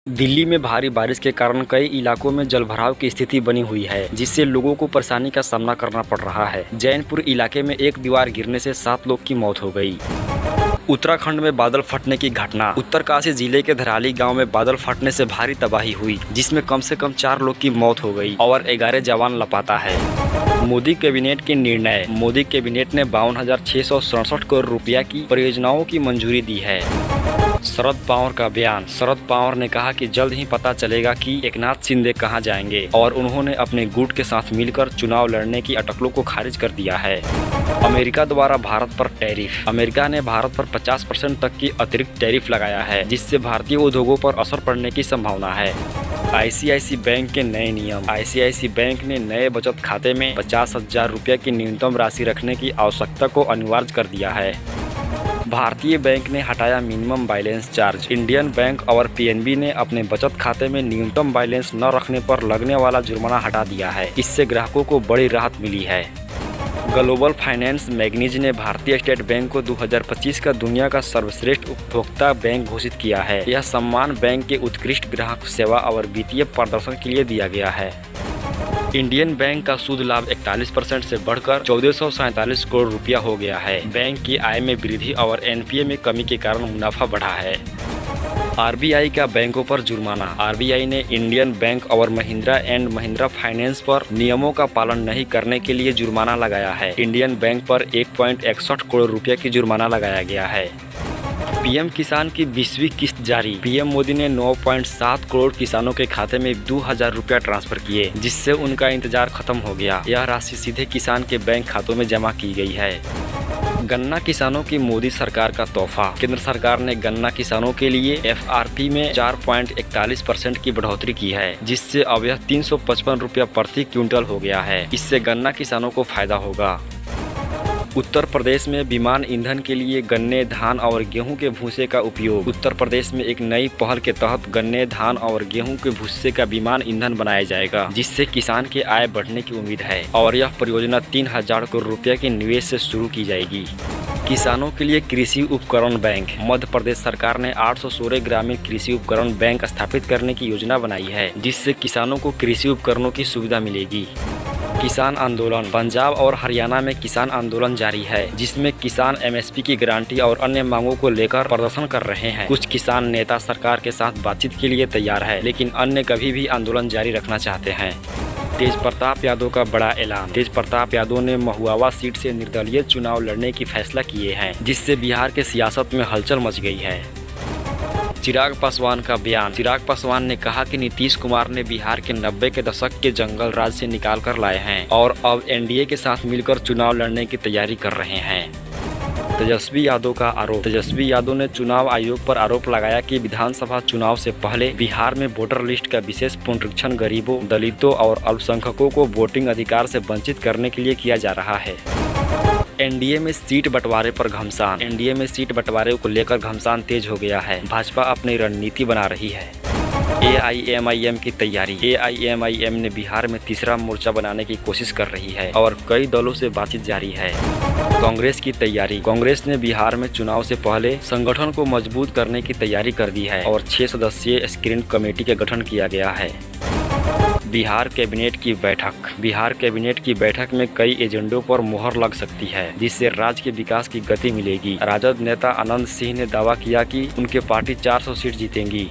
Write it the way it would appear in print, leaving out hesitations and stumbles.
दिल्ली में भारी बारिश के कारण कई इलाकों में जलभराव की स्थिति बनी हुई है, जिससे लोगों को परेशानी का सामना करना पड़ रहा है। जैनपुर इलाके में एक दीवार गिरने से 7 लोग की मौत हो गई। उत्तराखंड में बादल फटने की घटना। उत्तरकाशी जिले के धराली गांव में बादल फटने से भारी तबाही हुई, जिसमें कम से कम 4 लोग की मौत हो गई और 11 जवान लापता है। मोदी कैबिनेट के निर्णय। मोदी कैबिनेट ने 52,667 करोड़ रुपया की परियोजनाओं की मंजूरी दी है। शरद पवार का बयान। शरद पवार ने कहा कि जल्द ही पता चलेगा कि एकनाथ शिंदे कहां जाएंगे और उन्होंने अपने गुट के साथ मिलकर चुनाव लड़ने की अटकलों को खारिज कर दिया है। अमेरिका द्वारा भारत पर टैरिफ। अमेरिका ने भारत पर 50% तक की अतिरिक्त टैरिफ लगाया है, जिससे भारतीय उद्योगों पर असर पड़ने की संभावना है। ICICI बैंक के नए नियम। ICICI बैंक ने नए बचत खाते में 50,000 रुपये की न्यूनतम राशि रखने की आवश्यकता को अनिवार्य कर दिया है। भारतीय बैंक ने हटाया minimum balance charge. Indian bank और PNB ने अपने बचत खाते में न्यूनतम बैलेंस न रखने पर लगने वाला जुर्माना हटा दिया है। इससे ग्राहकों को बड़ी राहत मिली है। ग्लोबल फाइनेंस मैगजीन ने भारतीय स्टेट बैंक को 2025 का दुनिया का सर्वश्रेष्ठ उपभोक्ता बैंक घोषित किया है। यह सम्मान बैंक के उत्कृष्ट ग्राहक सेवा और वित्तीय प्रदर्शन के लिए दिया गया है। इंडियन बैंक का सूद लाभ 41% से बढ़कर 1447 करोड़ रुपया हो गया है। बैंक की आय में वृद्धि और NPA में कमी के कारण मुनाफा बढ़ा है। RBI का बैंकों पर जुर्माना। RBI ने इंडियन बैंक और महिंद्रा एंड महिंद्रा फाइनेंस पर नियमों का पालन नहीं करने के लिए जुर्माना लगाया है। इंडियन बैंक पर 1.61 करोड़ रुपये की जुर्माना लगाया गया है। PM किसान की 20वीं किस्त जारी। PM मोदी ने 9.7 करोड़ किसानों के खाते में 2,000 रुपया ट्रांसफर किए, जिससे उनका इंतजार खत्म हो गया। यह राशि सीधे किसान के बैंक खातों में जमा की गई है। गन्ना किसानों की मोदी सरकार का तोहफा। केंद्र सरकार ने गन्ना किसानों के लिए FRP में 4.41% की बढ़ोतरी की है, जिससे अब यह 355 रुपया प्रति क्विंटल हो गया है। इससे गन्ना किसानों को फायदा होगा। उत्तर प्रदेश में विमान ईंधन के लिए गन्ने, धान और गेहूं के भूसे का उपयोग। उत्तर प्रदेश में एक नई पहल के तहत गन्ने, धान और गेहूं के भूसे का विमान ईंधन बनाया जाएगा, जिससे किसान की आय बढ़ने की उम्मीद है और यह परियोजना 3,000 करोड़ रुपये के निवेश से शुरू की जाएगी। किसानों के लिए कृषि उपकरण बैंक। मध्य प्रदेश सरकार ने 816 ग्रामीण कृषि उपकरण बैंक स्थापित करने की योजना बनाई है, जिससे किसानों को कृषि उपकरणों की सुविधा मिलेगी। किसान आंदोलन। पंजाब और हरियाणा में किसान आंदोलन जारी है, जिसमें किसान MSP की गारंटी और अन्य मांगों को लेकर प्रदर्शन कर रहे हैं। कुछ किसान नेता सरकार के साथ बातचीत के लिए तैयार है, लेकिन अन्य कभी भी आंदोलन जारी रखना चाहते हैं। तेज प्रताप यादव का बड़ा ऐलान। तेज प्रताप यादव ने महुआवा सीट से निर्दलीय चुनाव लड़ने की फैसला किए हैं, जिससे बिहार के सियासत में हलचल मच गई है। चिराग पासवान का बयान। चिराग पासवान ने कहा कि नीतीश कुमार ने बिहार के 90 के दशक के जंगल राज से निकाल कर लाए हैं और अब NDA के साथ मिलकर चुनाव लड़ने की तैयारी कर रहे हैं। तेजस्वी यादव का आरोप। तेजस्वी यादव ने चुनाव आयोग पर आरोप लगाया कि विधानसभा चुनाव से पहले बिहार में वोटर लिस्ट का विशेष पुनरीक्षण गरीबों, दलितों और अल्पसंख्यकों को वोटिंग अधिकार से वंचित करने के लिए किया जा रहा है। NDA में सीट बंटवारे पर घमासान। NDA में सीट बंटवारे को लेकर घमासान तेज हो गया है। भाजपा अपनी रणनीति बना रही है। AIMIM की तैयारी। AIMIM ने बिहार में तीसरा मोर्चा बनाने की कोशिश कर रही है और कई दलों से बातचीत जारी है। कांग्रेस की तैयारी। कांग्रेस ने बिहार में चुनाव से पहले संगठन को मजबूत करने की तैयारी कर दी है और 6 सदस्यीय स्क्रीनिंग कमेटी का गठन किया गया है। बिहार कैबिनेट की बैठक। बिहार कैबिनेट की बैठक में कई एजेंडों पर मुहर लग सकती है, जिससे राज्य के विकास की गति मिलेगी। राजद नेता आनंद सिंह ने दावा किया कि उनकी पार्टी 400 सीट जीतेंगी।